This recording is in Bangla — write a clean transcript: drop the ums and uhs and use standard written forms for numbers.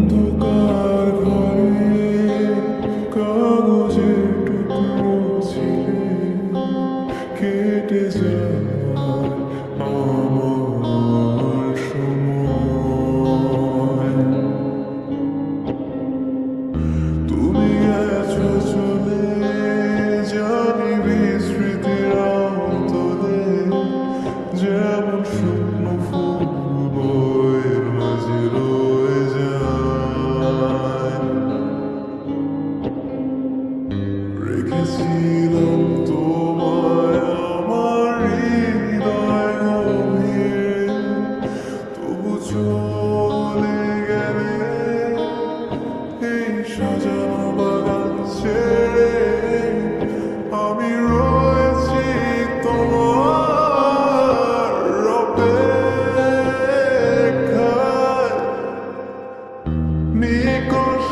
অন্ধকার ঘরে কাগজের টুকরো ছিলে কেটে যায় আমার সময়। তুমি গেছো চলে জানি বিস্মৃতির আওতলে, যেমন শুকনো ফুল বইয়ের মাঝে রয়ে যায়। রেখেছিলাম তোমায় আমার হৃদয় গভীরে, তবু চলে গেলে এই সাজানো বাগান ছেড়ে। আমি রয়েছি তোমার অপেক্ষায়, নিকশ